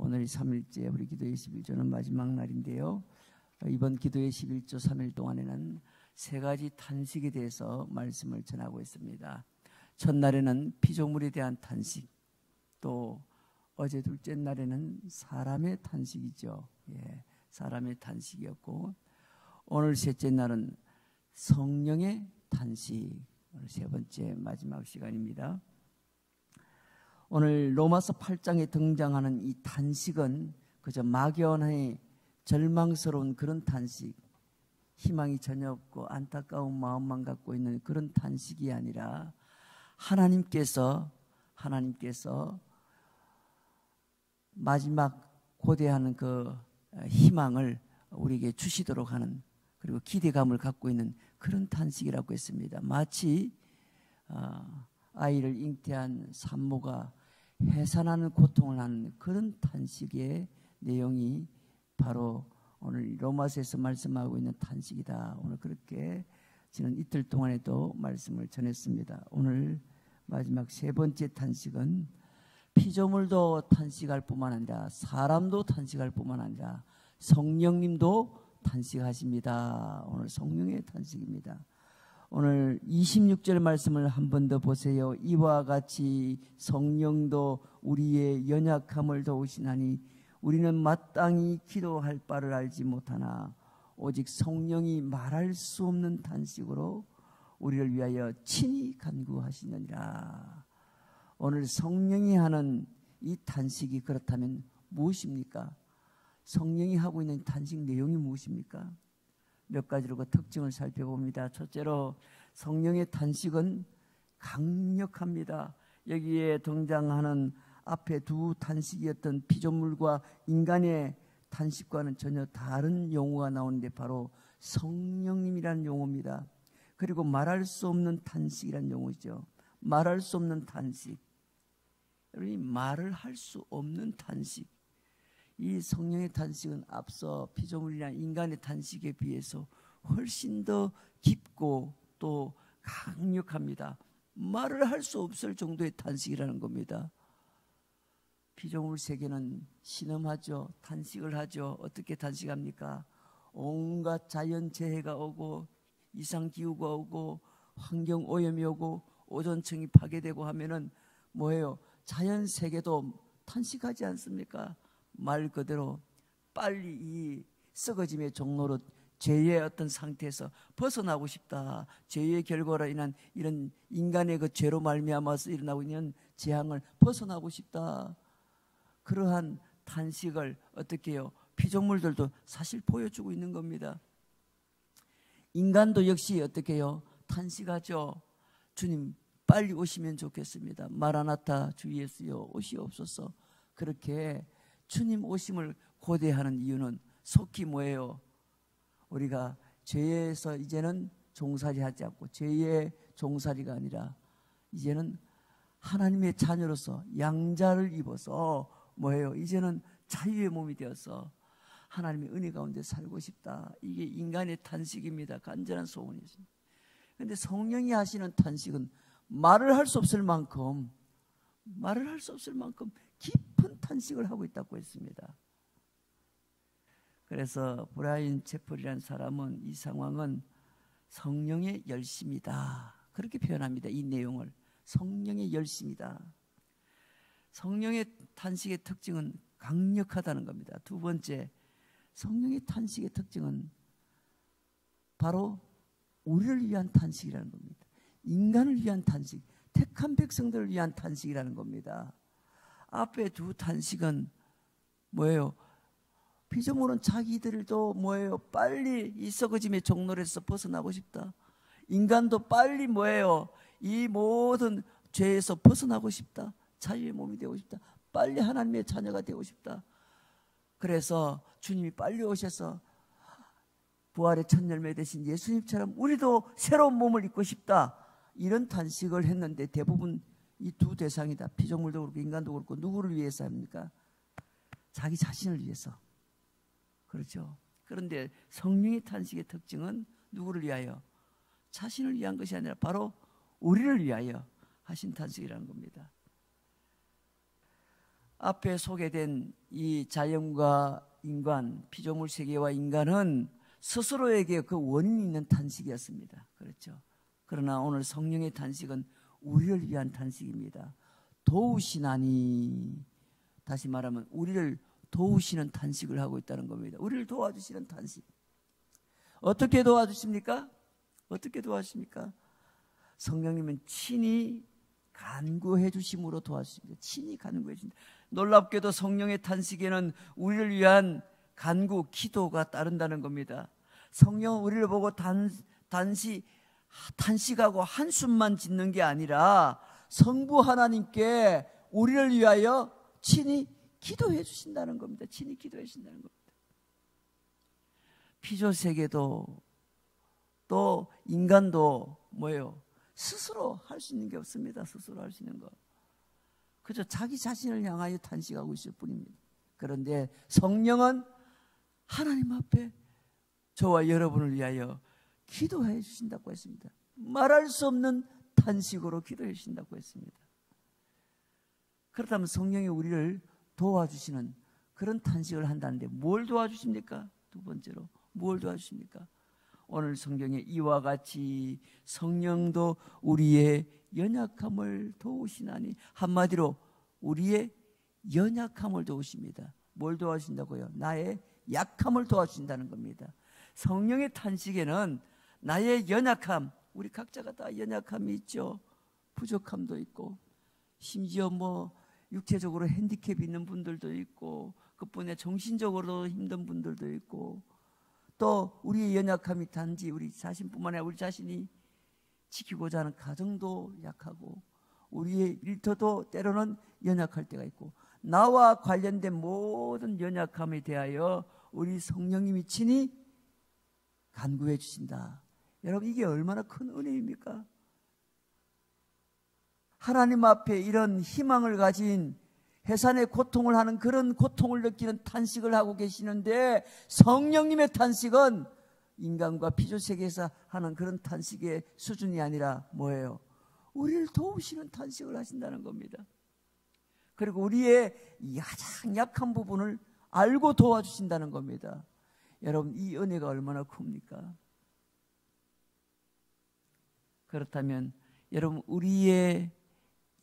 오늘이 3일째 우리 기도의 11조는 마지막 날인데요. 이번 기도의 11조 3일 동안에는 세 가지 탄식에 대해서 말씀을 전하고 있습니다. 첫날에는 피조물에 대한 탄식, 또 어제 둘째 날에는 사람의 탄식이죠. 사람의 탄식이었고, 오늘 셋째 날은 성령의 탄식, 오늘 세 번째 마지막 시간입니다. 오늘 로마서 8장에 등장하는 이 탄식은 그저 막연히 절망스러운 그런 탄식, 희망이 전혀 없고 안타까운 마음만 갖고 있는 그런 탄식이 아니라 하나님께서 마지막 고대하는 그 희망을 우리에게 주시도록 하는, 그리고 기대감을 갖고 있는 그런 탄식이라고 했습니다. 마치 아이를 잉태한 산모가 해산하는 고통을 하는 그런 탄식의 내용이 바로 오늘 로마서에서 말씀하고 있는 탄식이다. 오늘 그렇게 지난 이틀 동안에도 말씀을 전했습니다. 오늘 마지막 세 번째 탄식은 피조물도 탄식할 뿐만 아니라 사람도 탄식할 뿐만 아니라 성령님도 탄식하십니다. 오늘 성령의 탄식입니다. 오늘 26절 말씀을 한 번 더 보세요. 이와 같이 성령도 우리의 연약함을 도우시나니 우리는 마땅히 기도할 바를 알지 못하나 오직 성령이 말할 수 없는 탄식으로 우리를 위하여 친히 간구하시느니라. 오늘 성령이 하는 이 탄식이 그렇다면 무엇입니까? 성령이 하고 있는 탄식 내용이 무엇입니까? 몇 가지로 그 특징을 살펴봅니다. 첫째로 성령의 탄식은 강력합니다. 여기에 등장하는 앞에 두 탄식이었던 피조물과 인간의 탄식과는 전혀 다른 용어가 나오는데 바로 성령님이라는 용어입니다. 그리고 말할 수 없는 탄식이라는 용어죠. 말할 수 없는 탄식. 여러분이 말을 할 수 없는 탄식. 이 성령의 탄식은 앞서 피조물이나 인간의 탄식에 비해서 훨씬 더 깊고 또 강력합니다. 말을 할 수 없을 정도의 탄식이라는 겁니다. 피조물 세계는 신음하죠. 탄식을 하죠. 어떻게 탄식합니까? 온갖 자연재해가 오고 이상기후가 오고 환경오염이 오고 오존층이 파괴되고 하면은 뭐예요? 자연세계도 탄식하지 않습니까? 말 그대로 빨리 이 썩어짐의 종로로 죄의 어떤 상태에서 벗어나고 싶다. 죄의 결과로 인한 이런 인간의 그 죄로 말미암아서 일어나고 있는 재앙을 벗어나고 싶다. 그러한 탄식을 어떻게 해요? 피조물들도 사실 보여주고 있는 겁니다. 인간도 역시 어떻게 해요? 탄식하죠. 주님 빨리 오시면 좋겠습니다. 마라나타 주 예수여 오시옵소서. 그렇게 주님 오심을 고대하는 이유는 속히 뭐예요? 우리가 죄에서 이제는 종살이하지 않고 죄의 종살이가 아니라 이제는 하나님의 자녀로서 양자를 입어서 뭐예요? 이제는 자유의 몸이 되어서 하나님의 은혜 가운데 살고 싶다. 이게 인간의 탄식입니다. 간절한 소원이죠. 그런데 성령이 하시는 탄식은 말을 할 수 없을 만큼 깊은 탄식을 하고 있다고 했습니다. 그래서 브라이언 채플이라는 사람은 이 상황은 성령의 열심이다. 그렇게 표현합니다. 이 내용을. 성령의 열심이다. 성령의 탄식의 특징은 강력하다는 겁니다. 두 번째, 성령의 탄식의 특징은 바로 우리를 위한 탄식이라는 겁니다. 인간을 위한 탄식, 택한 백성들을 위한 탄식이라는 겁니다. 앞에 두 탄식은 뭐예요? 피조물은 자기들도 뭐예요? 빨리 이 썩어짐의 종로에서 벗어나고 싶다. 인간도 빨리 뭐예요? 이 모든 죄에서 벗어나고 싶다. 자유의 몸이 되고 싶다. 빨리 하나님의 자녀가 되고 싶다. 그래서 주님이 빨리 오셔서 부활의 첫 열매 되신 예수님처럼 우리도 새로운 몸을 입고 싶다. 이런 탄식을 했는데 대부분 이 두 대상이다. 피조물도 그렇고 인간도 그렇고 누구를 위해서 합니까? 자기 자신을 위해서. 그렇죠. 그런데 성령의 탄식의 특징은 누구를 위하여? 자신을 위한 것이 아니라 바로 우리를 위하여 하신 탄식이라는 겁니다. 앞에 소개된 이 자연과 인간, 피조물 세계와 인간은 스스로에게 그 원인이 있는 탄식이었습니다. 그렇죠. 그러나 오늘 성령의 탄식은 우리를 위한 탄식입니다. 도우시나니, 다시 말하면 우리를 도우시는 탄식을 하고 있다는 겁니다. 우리를 도와주시는 탄식. 어떻게 도와주십니까? 어떻게 도와주십니까? 성령님은 친히 간구해 주심으로 도와주십니다. 친히 간구해 주십니다. 놀랍게도 성령의 탄식에는 우리를 위한 간구, 기도가 따른다는 겁니다. 성령은 우리를 보고 탄식하고 한숨만 짓는 게 아니라 성부 하나님께 우리를 위하여 친히 기도해 주신다는 겁니다. 친히 기도해 주신다는 겁니다. 피조세계도 또 인간도 뭐예요? 스스로 할 수 있는 게 없습니다. 스스로 할 수 있는 거. 그저 자기 자신을 향하여 탄식하고 있을 뿐입니다. 그런데 성령은 하나님 앞에 저와 여러분을 위하여 기도해 주신다고 했습니다. 말할 수 없는 탄식으로 기도해 주신다고 했습니다. 그렇다면 성령이 우리를 도와주시는 그런 탄식을 한다는데 뭘 도와주십니까? 두 번째로 뭘 도와주십니까? 오늘 성경에 이와 같이 성령도 우리의 연약함을 도우시나니, 한마디로 우리의 연약함을 도우십니다. 뭘 도와주신다고요? 나의 약함을 도와주신다는 겁니다. 성령의 탄식에는 나의 연약함, 우리 각자가 다 연약함이 있죠. 부족함도 있고, 심지어 육체적으로 핸디캡이 있는 분들도 있고, 그뿐에 정신적으로도 힘든 분들도 있고, 또 우리의 연약함이 단지 우리 자신뿐만 아니라 우리 자신이 지키고자 하는 가정도 약하고, 우리의 일터도 때로는 연약할 때가 있고, 나와 관련된 모든 연약함에 대하여 우리 성령님이 친히 간구해 주신다. 여러분, 이게 얼마나 큰 은혜입니까? 하나님 앞에 이런 희망을 가진 해산의 고통을 하는, 그런 고통을 느끼는 탄식을 하고 계시는데, 성령님의 탄식은 인간과 피조세계에서 하는 그런 탄식의 수준이 아니라 뭐예요? 우리를 도우시는 탄식을 하신다는 겁니다. 그리고 우리의 가장 약한 부분을 알고 도와주신다는 겁니다. 여러분, 이 은혜가 얼마나 큽니까? 그렇다면 여러분, 우리의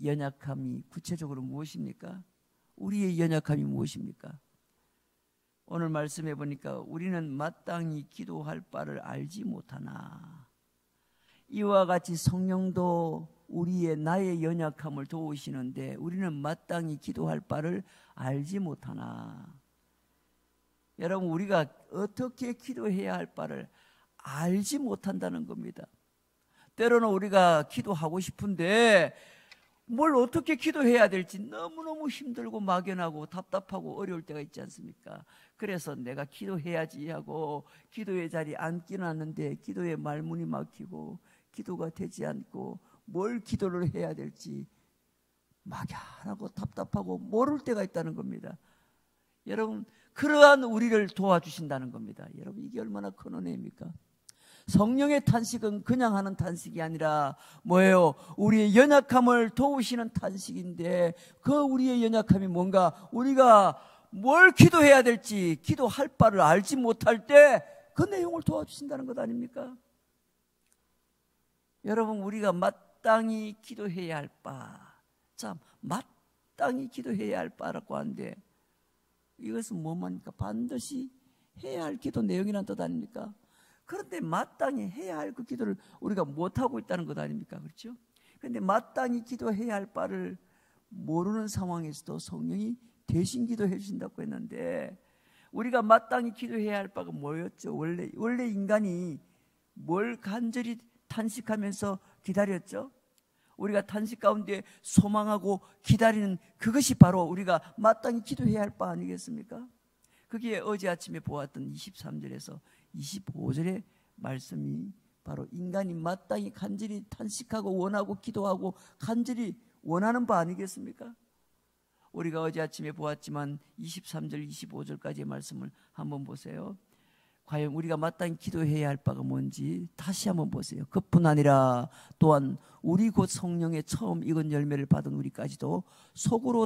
연약함이 구체적으로 무엇입니까? 우리의 연약함이 무엇입니까? 오늘 말씀해 보니까 우리는 마땅히 기도할 바를 알지 못하나, 이와 같이 성령도 나의 연약함을 도우시는데 우리는 마땅히 기도할 바를 알지 못하나. 여러분, 우리가 어떻게 기도해야 할 바를 알지 못한다는 겁니다. 때로는 우리가 기도하고 싶은데 뭘 어떻게 기도해야 될지 너무너무 힘들고 막연하고 답답하고 어려울 때가 있지 않습니까? 그래서 내가 기도해야지 하고 기도의 자리에 앉기는 않는데 기도의 말문이 막히고 기도가 되지 않고 뭘 기도를 해야 될지 막연하고 답답하고 모를 때가 있다는 겁니다. 여러분, 그러한 우리를 도와주신다는 겁니다. 여러분, 이게 얼마나 큰 은혜입니까? 성령의 탄식은 그냥 하는 탄식이 아니라 뭐예요? 우리의 연약함을 도우시는 탄식인데, 그 우리의 연약함이 뭔가, 우리가 뭘 기도해야 될지, 기도할 바를 알지 못할 때 그 내용을 도와주신다는 것 아닙니까? 여러분, 우리가 마땅히 기도해야 할 바, 참 마땅히 기도해야 할 바라고 하는데, 이것은 뭐입니까? 반드시 해야 할 기도 내용이란 뜻 아닙니까? 그런데 마땅히 해야 할 그 기도를 우리가 못하고 있다는 것 아닙니까? 그렇죠? 그런데 마땅히 기도해야 할 바를 모르는 상황에서도 성령이 대신 기도해 주신다고 했는데, 우리가 마땅히 기도해야 할 바가 뭐였죠? 원래 인간이 뭘 간절히 탄식하면서 기다렸죠? 우리가 탄식 가운데 소망하고 기다리는 그것이 바로 우리가 마땅히 기도해야 할 바 아니겠습니까? 그게 어제 아침에 보았던 23절에서 25절의 말씀이 바로 인간이 마땅히 간절히 탄식하고 원하고 기도하고 간절히 원하는 바 아니겠습니까? 우리가 어제 아침에 보았지만 23절 25절까지의 말씀을 한번 보세요. 과연 우리가 마땅히 기도해야 할 바가 뭔지 다시 한번 보세요. 그뿐 아니라 또한 우리 곧 성령의 처음 익은 열매를 받은 우리까지도 속으로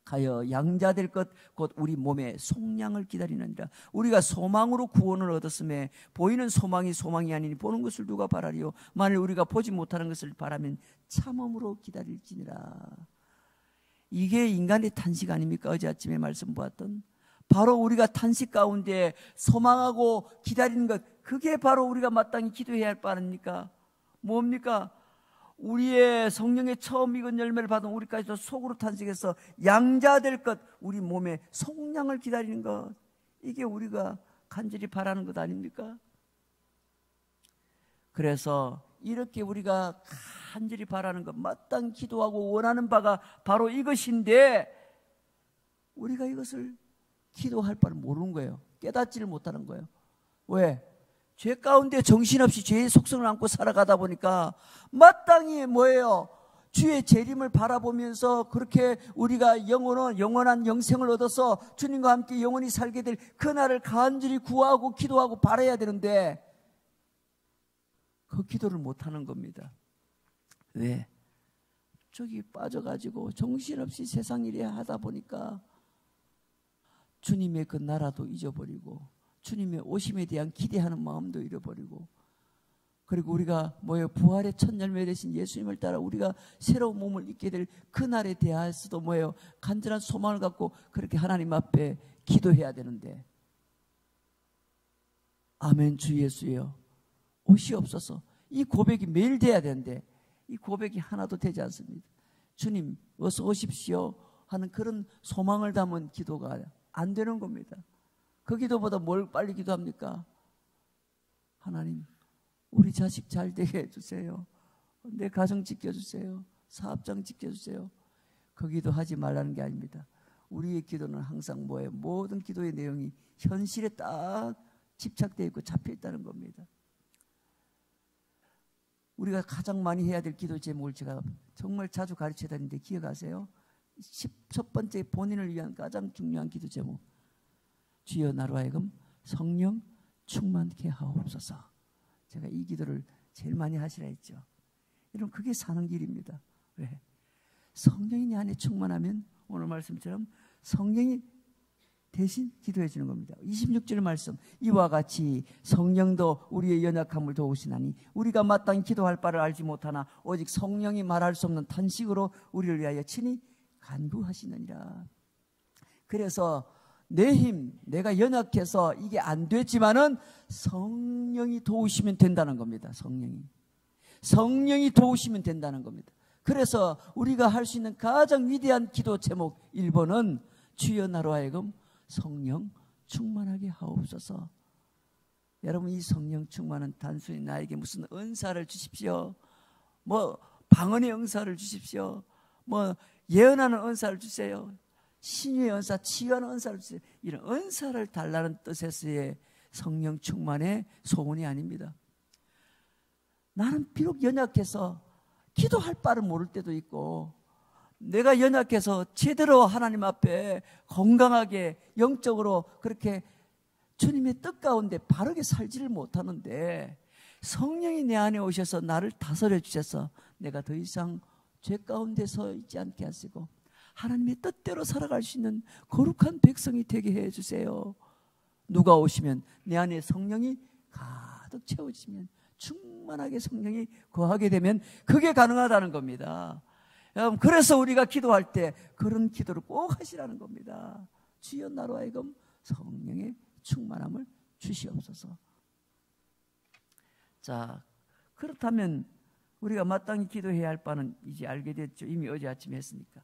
가여 양자될 것 곧 우리 몸의 속량을 기다리느니라. 우리가 소망으로 구원을 얻었음에 보이는 소망이 소망이 아니니 보는 것을 누가 바라리요. 만일 우리가 보지 못하는 것을 바라면 참음으로 기다릴지니라. 이게 인간의 탄식 아닙니까? 어제 아침에 말씀 보았던 바로 우리가 탄식 가운데 소망하고 기다리는 것, 그게 바로 우리가 마땅히 기도해야 할 바 아닙니까? 뭡니까? 우리의 성령의 처음 익은 열매를 받은 우리까지도 속으로 탄식해서 양자될 것, 우리 몸의 속량을 기다리는 것, 이게 우리가 간절히 바라는 것 아닙니까? 그래서 이렇게 우리가 간절히 바라는 것, 마땅히 기도하고 원하는 바가 바로 이것인데 우리가 이것을 기도할 바를 모르는 거예요. 깨닫지를 못하는 거예요. 왜? 죄 가운데 정신없이 죄의 속성을 안고 살아가다 보니까 마땅히 뭐예요? 주의 재림을 바라보면서 그렇게 우리가 영원한 영생을 얻어서 주님과 함께 영원히 살게 될 그날을 간절히 구하고 기도하고 바라야 되는데 그 기도를 못하는 겁니다. 왜? 저기 빠져가지고 정신없이 세상 일에 하다 보니까 주님의 그 나라도 잊어버리고 주님의 오심에 대한 기대하는 마음도 잃어버리고, 그리고 우리가 부활의 첫 열매 되신 예수님을 따라 우리가 새로운 몸을 입게 될 그날에 대해서도 간절한 소망을 갖고 그렇게 하나님 앞에 기도해야 되는데, 아멘 주 예수여 오시옵소서, 이 고백이 매일 돼야 되는데 이 고백이 하나도 되지 않습니다. 주님 어서 오십시오 하는 그런 소망을 담은 기도가 안 되는 겁니다. 그 기도보다 뭘 빨리 기도합니까? 하나님 우리 자식 잘 되게 해주세요. 내 가정 지켜주세요. 사업장 지켜주세요. 그 기도 하지 말라는 게 아닙니다. 우리의 기도는 항상 모든 기도의 내용이 현실에 딱 집착되어 있고 잡혀 있다는 겁니다. 우리가 가장 많이 해야 될 기도 제목을 제가 정말 자주 가르쳐 다니는데 기억하세요? 첫 번째 본인을 위한 가장 중요한 기도 제목, 주여 나로 하여금 성령 충만케 하옵소서. 제가 이 기도를 제일 많이 하시라 했죠. 여러분 그게 사는 길입니다. 왜? 성령이 내 안에 충만하면 오늘 말씀처럼 성령이 대신 기도해 주는 겁니다. 26절 말씀, 이와 같이 성령도 우리의 연약함을 도우시나니 우리가 마땅히 기도할 바를 알지 못하나 오직 성령이 말할 수 없는 탄식으로 우리를 위하여 친히 간구하시느니라. 그래서 내 힘, 내가 연약해서 이게 안 되지만은 성령이 도우시면 된다는 겁니다. 성령이 도우시면 된다는 겁니다. 그래서 우리가 할 수 있는 가장 위대한 기도 제목 1번은 주여 나로 하여금 성령 충만하게 하옵소서. 여러분 이 성령 충만은 단순히 나에게 무슨 은사를 주십시오, 방언의 은사를 주십시오, 예언하는 은사를 주세요, 신유의 은사, 치유하는 은사를 주세요, 이런 은사를 달라는 뜻에서의 성령 충만의 소원이 아닙니다. 나는 비록 연약해서 기도할 바를 모를 때도 있고, 내가 연약해서 제대로 하나님 앞에 건강하게 영적으로 그렇게 주님의 뜻 가운데 바르게 살지를 못하는데 성령이 내 안에 오셔서 나를 다스려 주셔서 내가 더 이상 죄 가운데 서 있지 않게 하시고 하나님의 뜻대로 살아갈 수 있는 거룩한 백성이 되게 해주세요. 누가 오시면 내 안에 성령이 가득 채워지면 충만하게 성령이 거하게 되면 그게 가능하다는 겁니다. 여러분 그래서 우리가 기도할 때 그런 기도를 꼭 하시라는 겁니다. 주여 나로 하여금 성령의 충만함을 주시옵소서. 자, 그렇다면 우리가 마땅히 기도해야 할 바는 이제 알게 됐죠. 이미 어제 아침에 했으니까.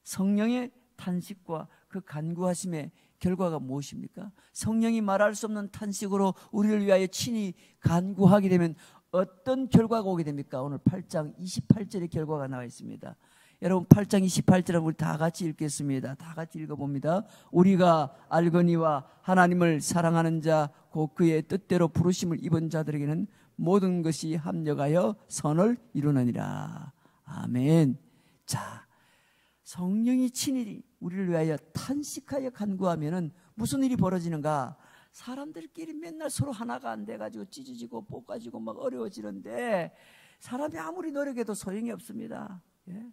성령의 탄식과 그 간구하심의 결과가 무엇입니까? 성령이 말할 수 없는 탄식으로 우리를 위하여 친히 간구하게 되면 어떤 결과가 오게 됩니까? 오늘 8장 28절의 결과가 나와 있습니다. 여러분 8장 28절은 우리 다 같이 읽겠습니다. 다 같이 읽어봅니다. 우리가 알거니와 하나님을 사랑하는 자 곧 그의 뜻대로 부르심을 입은 자들에게는 모든 것이 합력하여 선을 이루느니라. 아멘. 자, 성령이 친히 우리를 위하여 탄식하여 간구하면은 무슨 일이 벌어지는가? 사람들끼리 맨날 서로 하나가 안 돼가지고 찢어지고 볶아지고 막 어려워지는데 사람이 아무리 노력해도 소용이 없습니다. 예?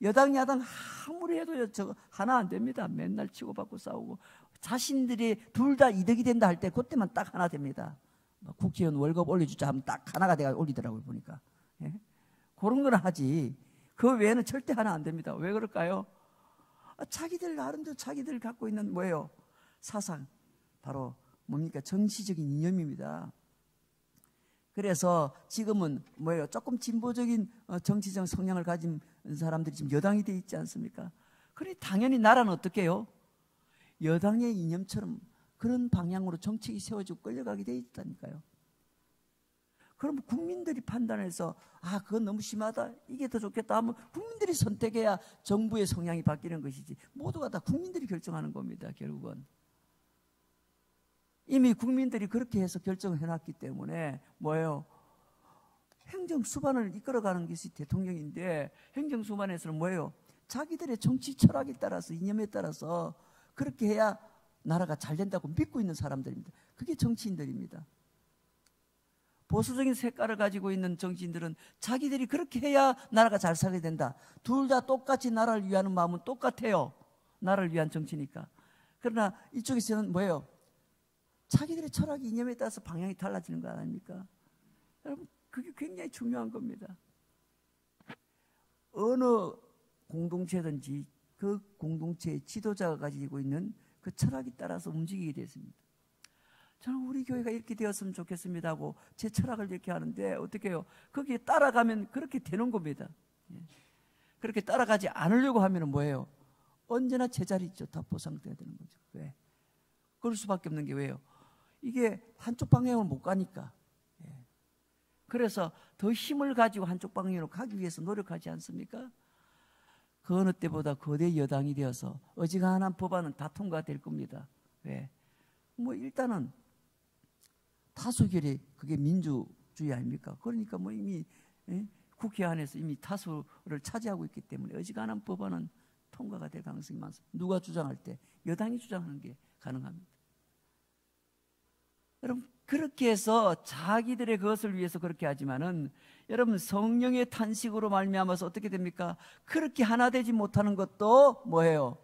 여당 야당 아무리 해도 저거 하나 안 됩니다. 맨날 치고받고 싸우고 자신들이 둘 다 이득이 된다 할 때 그때만 딱 하나 됩니다. 국회의원 월급 올려주자 하면 딱 하나가 돼가 올리더라고요 보니까. 예? 그런 건 하지 그 외에는 절대 하나 안 됩니다. 왜 그럴까요? 자기들 나름대로 자기들 갖고 있는 뭐예요? 사상 바로 뭡니까? 정치적인 이념입니다. 그래서 지금은 뭐예요? 조금 진보적인 정치적 성향을 가진 사람들이 지금 여당이 돼 있지 않습니까? 그러니 당연히 나라는 어떻게 해요? 여당의 이념처럼 그런 방향으로 정책이 세워지고 끌려가게 돼 있다니까요. 그럼 국민들이 판단해서 그건 너무 심하다, 이게 더 좋겠다 하면 국민들이 선택해야 정부의 성향이 바뀌는 것이지 모두가 다 국민들이 결정하는 겁니다. 결국은 이미 국민들이 그렇게 해서 결정을 해놨기 때문에 뭐예요? 행정수반을 이끌어가는 것이 대통령인데 행정수반에서는 뭐예요? 자기들의 정치 철학에 따라서 이념에 따라서 그렇게 해야 나라가 잘 된다고 믿고 있는 사람들입니다. 그게 정치인들입니다. 보수적인 색깔을 가지고 있는 정치인들은 자기들이 그렇게 해야 나라가 잘 살게 된다. 둘 다 똑같이 나라를 위하는 마음은 똑같아요. 나라를 위한 정치니까. 그러나 이쪽에서는 뭐예요? 자기들의 철학 이념에 따라서 방향이 달라지는 거 아닙니까? 여러분 그게 굉장히 중요한 겁니다. 어느 공동체든지 그 공동체의 지도자가 가지고 있는 그 철학에 따라서 움직이게 됐습니다. 저는 우리 교회가 이렇게 되었으면 좋겠습니다 하고 제 철학을 이렇게 하는데 어떻게 해요? 거기에 따라가면 그렇게 되는 겁니다. 그렇게 따라가지 않으려고 하면 뭐예요? 언제나 제자리 있죠. 다 보상돼야 되는 거죠. 왜? 그럴 수밖에 없는 게 왜요? 이게 한쪽 방향으로 못 가니까. 그래서 더 힘을 가지고 한쪽 방향으로 가기 위해서 노력하지 않습니까? 그 어느 때보다 거대 여당이 되어서 어지간한 법안은 다 통과될 겁니다. 왜? 뭐 일단은 다수결이 그게 민주주의 아닙니까? 그러니까 뭐 이미 국회 안에서 이미 다수를 차지하고 있기 때문에 어지간한 법안은 통과가 될 가능성이 많습니다. 누가 주장할 때 여당이 주장하는 게 가능합니다. 여러분 그렇게 해서 자기들의 것을 위해서 그렇게 하지만은 여러분 성령의 탄식으로 말미암아서 어떻게 됩니까? 그렇게 하나 되지 못하는 것도 뭐예요?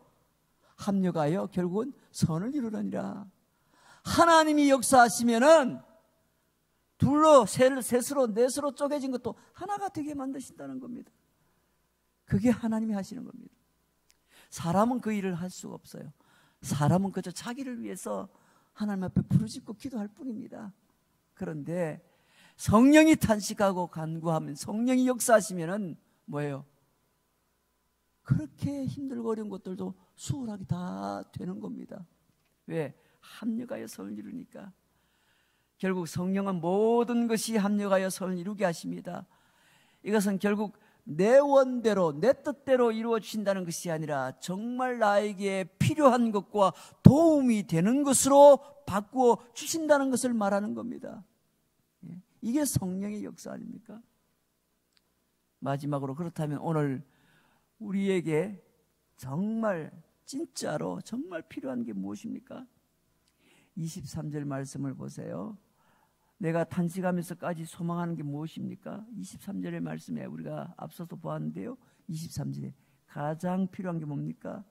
합력하여 결국은 선을 이루느니라. 하나님이 역사하시면은 둘로 셋으로 넷으로 쪼개진 것도 하나가 되게 만드신다는 겁니다. 그게 하나님이 하시는 겁니다. 사람은 그 일을 할 수가 없어요. 사람은 그저 자기를 위해서 하나님 앞에 부르짖고 기도할 뿐입니다. 그런데 성령이 탄식하고 간구하면 성령이 역사하시면은 뭐예요? 그렇게 힘들고 어려운 것들도 수월하게 다 되는 겁니다. 왜? 합력하여 선을 이루니까. 결국 성령은 모든 것이 합력하여 선을 이루게 하십니다. 이것은 결국 내 원대로 내 뜻대로 이루어진다는 것이 아니라 정말 나에게 필요한 것과 도움이 되는 것으로 바꾸어 주신다는 것을 말하는 겁니다. 이게 성령의 역사 아닙니까? 마지막으로 그렇다면 오늘 우리에게 정말 진짜로 정말 필요한 게 무엇입니까? 23절 말씀을 보세요. 내가 탄식하면서까지 소망하는 게 무엇입니까? 23절의 말씀에 우리가 앞서서 보았는데요. 23절에 가장 필요한 게 뭡니까?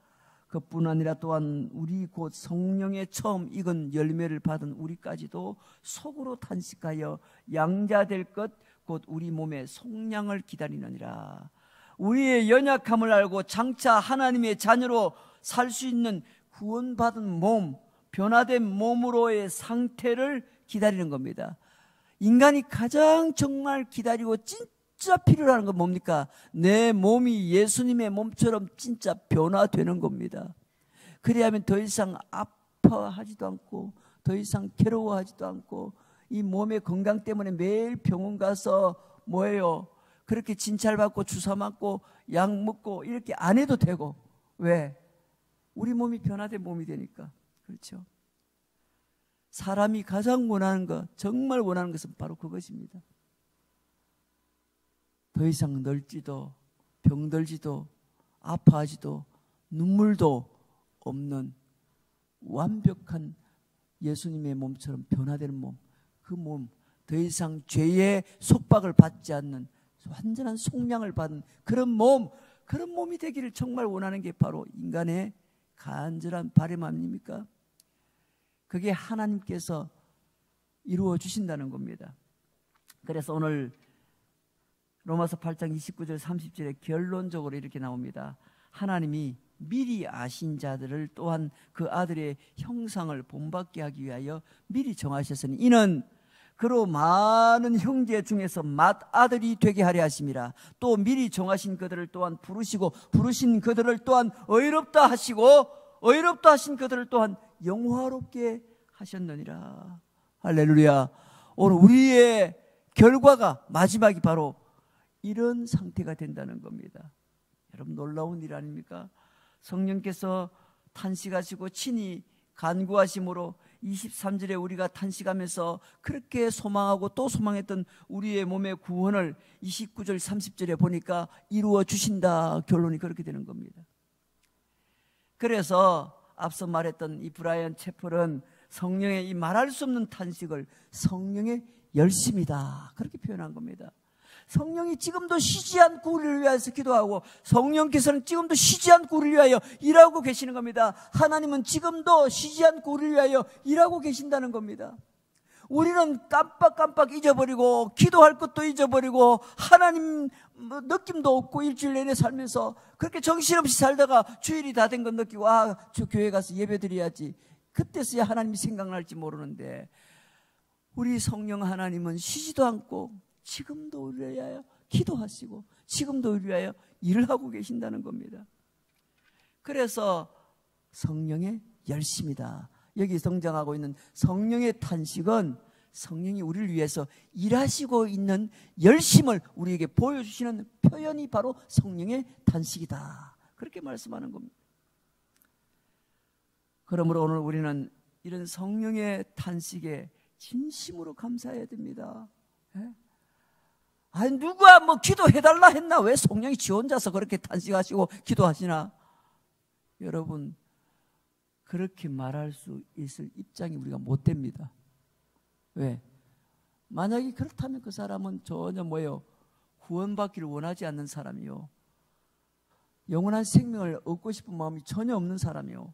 그뿐 아니라 또한 우리 곧 성령의 처음 익은 열매를 받은 우리까지도 속으로 탄식하여 양자될 것 곧 우리 몸의 속량을 기다리느니라. 우리의 연약함을 알고 장차 하나님의 자녀로 살 수 있는 구원받은 몸, 변화된 몸으로의 상태를 기다리는 겁니다. 인간이 가장 정말 기다리고 진짜 필요한 건 뭡니까? 내 몸이 예수님의 몸처럼 진짜 변화되는 겁니다. 그래야면 더 이상 아파하지도 않고 더 이상 괴로워하지도 않고 이 몸의 건강 때문에 매일 병원 가서 뭐예요? 그렇게 진찰받고 주사 맞고 약 먹고 이렇게 안 해도 되고. 왜? 우리 몸이 변화된 몸이 되니까. 그렇죠? 사람이 가장 원하는 것, 정말 원하는 것은 바로 그것입니다. 더 이상 늙지도 병들지도 아파하지도 눈물도 없는 완벽한 예수님의 몸처럼 변화되는 몸, 그 몸, 더 이상 죄의 속박을 받지 않는 완전한 속량을 받은 그런 몸, 그런 몸이 되기를 정말 원하는 게 바로 인간의 간절한 바람 아닙니까? 그게 하나님께서 이루어 주신다는 겁니다. 그래서 오늘 로마서 8장 29절 30절에 결론적으로 이렇게 나옵니다. 하나님이 미리 아신 자들을 또한 그 아들의 형상을 본받게 하기 위하여 미리 정하셨으니 이는 그로 많은 형제 중에서 맏아들이 되게 하려 하심이라. 또 미리 정하신 그들을 또한 부르시고 부르신 그들을 또한 의롭다 하시고 의롭다 하신 그들을 또한 영화롭게 하셨느니라. 할렐루야. 오늘 우리의 결과가 마지막이 바로 이런 상태가 된다는 겁니다. 여러분 놀라운 일 아닙니까? 성령께서 탄식하시고 친히 간구하심으로 23절에 우리가 탄식하면서 그렇게 소망하고 또 소망했던 우리의 몸의 구원을 29절 30절에 보니까 이루어 주신다. 결론이 그렇게 되는 겁니다. 그래서 앞서 말했던 이 브라이언 채플은 성령의 이 말할 수 없는 탄식을 성령의 열심이다 그렇게 표현한 겁니다. 성령이 지금도 쉬지 않고 우리를 위해서 기도하고 성령께서는 지금도 쉬지 않고 우리를 위하여 일하고 계시는 겁니다. 하나님은 지금도 쉬지 않고 우리를 위하여 일하고 계신다는 겁니다. 우리는 깜빡깜빡 잊어버리고 기도할 것도 잊어버리고 하나님 느낌도 없고 일주일 내내 살면서 그렇게 정신없이 살다가 주일이 다 된 건 느끼고 저 교회 가서 예배 드려야지 그때서야 하나님이 생각날지 모르는데 우리 성령 하나님은 쉬지도 않고 지금도 우리를 위하여 기도하시고 지금도 우리를 위하여 일을 하고 계신다는 겁니다. 그래서 성령의 열심이다. 여기 성장하고 있는 성령의 탄식은 성령이 우리를 위해서 일하시고 있는 열심을 우리에게 보여주시는 표현이 바로 성령의 탄식이다. 그렇게 말씀하는 겁니다. 그러므로 오늘 우리는 이런 성령의 탄식에 진심으로 감사해야 됩니다. 아니 누가 뭐 기도해달라 했나? 왜 성령이 지 혼자서 그렇게 탄식하시고 기도하시나? 여러분 그렇게 말할 수 있을 입장이 우리가 못 됩니다. 왜? 만약에 그렇다면 그 사람은 전혀 뭐예요? 구원받기를 원하지 않는 사람이요, 영원한 생명을 얻고 싶은 마음이 전혀 없는 사람이요,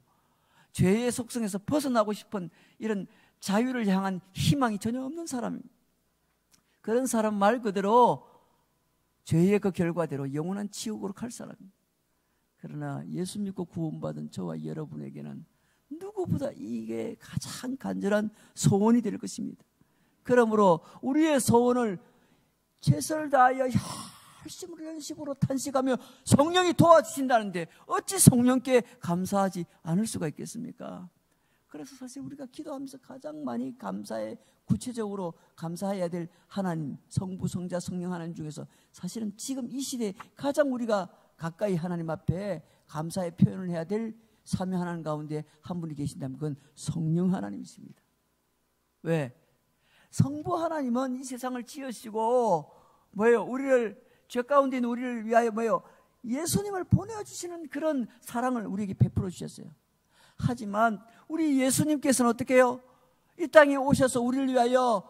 죄의 속성에서 벗어나고 싶은 이런 자유를 향한 희망이 전혀 없는 사람입니다. 그런 사람 말 그대로 죄의 그 결과대로 영원한 지옥으로 갈 사람입니다. 그러나 예수 믿고 구원받은 저와 여러분에게는 누구보다 이게 가장 간절한 소원이 될 것입니다. 그러므로 우리의 소원을 최선을 다하여 열심으로 연식으로 탄식하며 성령이 도와주신다는데 어찌 성령께 감사하지 않을 수가 있겠습니까? 그래서 사실 우리가 기도하면서 가장 많이 구체적으로 감사해야 될 하나님, 성부, 성자, 성령 하나님 중에서 사실은 지금 이 시대에 가장 우리가 가까이 하나님 앞에 감사의 표현을 해야 될 삼위 하나님 가운데 한 분이 계신다면 그건 성령 하나님이십니다. 왜? 성부 하나님은 이 세상을 지으시고 뭐예요? 우리를 죄 가운데 있는 우리를 위하여 뭐예요? 예수님을 보내주시는 그런 사랑을 우리에게 베풀어 주셨어요. 하지만 우리 예수님께서는 어떻게 해요? 이 땅에 오셔서 우리를 위하여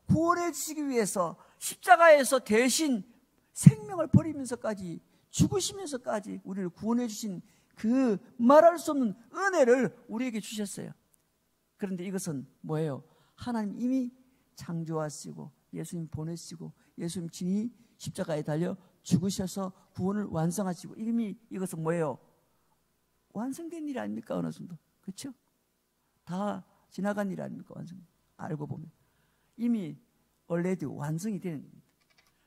구원해 주시기 위해서 십자가에서 대신 생명을 버리면서까지 죽으시면서까지 우리를 구원해 주신 그 말할 수 없는 은혜를 우리에게 주셨어요. 그런데 이것은 뭐예요? 하나님 이미 창조하시고 예수님 보내시고 예수님 친히 십자가에 달려 죽으셔서 구원을 완성하시고 이미 이것은 뭐예요? 완성된 일 아닙니까? 어느 정도. 그렇죠? 다 지나간 일 아닙니까? 완성. 알고 보면 이미 already 완성이 되는 겁니다.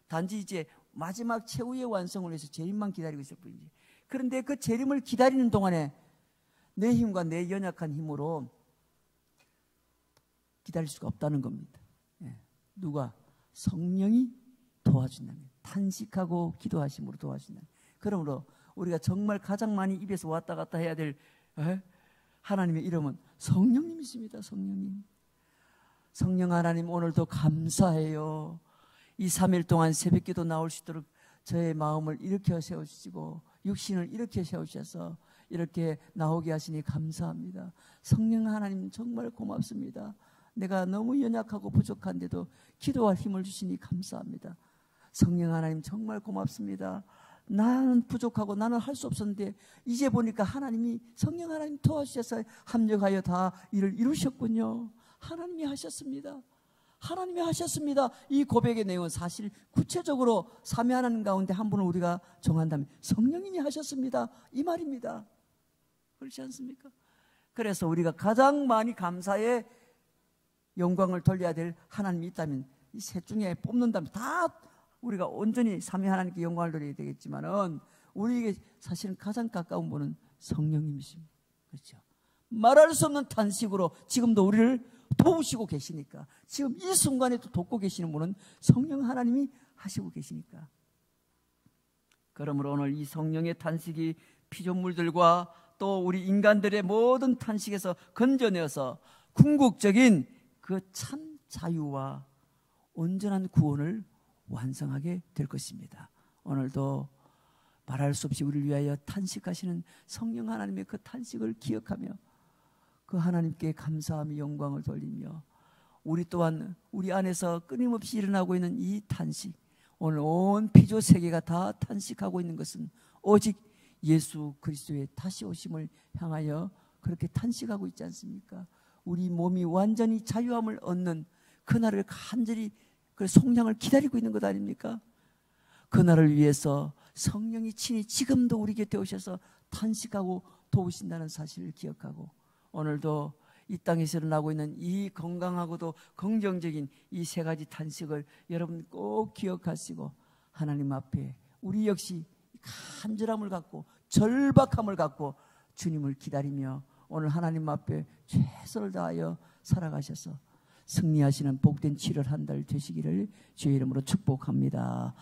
단지 이제 마지막 최후의 완성을 위해서 재림만 기다리고 있을 뿐이지. 그런데 그 재림을 기다리는 동안에 내 힘과 내 연약한 힘으로 기다릴 수가 없다는 겁니다. 누가? 성령이 도와준다는 거예요. 탄식하고 기도하심으로 도와준다는 거예요. 그러므로 우리가 정말 가장 많이 입에서 왔다 갔다 해야 될 하나님의 이름은 성령님이십니다. 성령님. 성령 하나님 오늘도 감사해요. 이 3일 동안 새벽기도 나올 수 있도록 저의 마음을 일으켜 세우시고 육신을 일으켜 세우셔서 이렇게 나오게 하시니 감사합니다. 성령 하나님 정말 고맙습니다. 내가 너무 연약하고 부족한데도 기도할 힘을 주시니 감사합니다. 성령 하나님 정말 고맙습니다. 나는 부족하고 나는 할 수 없었는데 이제 보니까 하나님이 성령 하나님 도와주셔서 합력하여 다 일을 이루셨군요. 하나님이 하셨습니다. 하나님이 하셨습니다. 이 고백의 내용은 사실 구체적으로 삼위 하나님 가운데 한 분을 우리가 정한다면 성령님이 하셨습니다. 이 말입니다. 그렇지 않습니까? 그래서 우리가 가장 많이 감사의 영광을 돌려야 될 하나님이 있다면 이 셋 중에 뽑는다면 다 우리가 온전히 삼위 하나님께 영광을 돌려야 되겠지만은 우리에게 사실은 가장 가까운 분은 성령님이십니다. 그렇죠? 말할 수 없는 탄식으로 지금도 우리를 도우시고 계시니까, 지금 이 순간에도 돕고 계시는 분은 성령 하나님이 하시고 계시니까. 그러므로 오늘 이 성령의 탄식이 피조물들과 또 우리 인간들의 모든 탄식에서 건져내어서 궁극적인 그 참 자유와 온전한 구원을 완성하게 될 것입니다. 오늘도 말할 수 없이 우리를 위하여 탄식하시는 성령 하나님의 그 탄식을 기억하며 그 하나님께 감사하며 영광을 돌리며 우리 또한 우리 안에서 끊임없이 일어나고 있는 이 탄식, 오늘 온 피조 세계가 다 탄식하고 있는 것은 오직 예수 그리스도의 다시 오심을 향하여 그렇게 탄식하고 있지 않습니까? 우리 몸이 완전히 자유함을 얻는 그날을 간절히 그 속량을 기다리고 있는 것 아닙니까? 그날을 위해서 성령이 친히 지금도 우리 곁에 오셔서 탄식하고 도우신다는 사실을 기억하고 오늘도 이 땅에서 일어나고 있는 이 건강하고도 긍정적인 이 세 가지 탄식을 여러분 꼭 기억하시고 하나님 앞에 우리 역시 간절함을 갖고 절박함을 갖고 주님을 기다리며 오늘 하나님 앞에 최선을 다하여 살아가셔서 승리하시는 복된 7월 한 달 되시기를 주의 이름으로 축복합니다.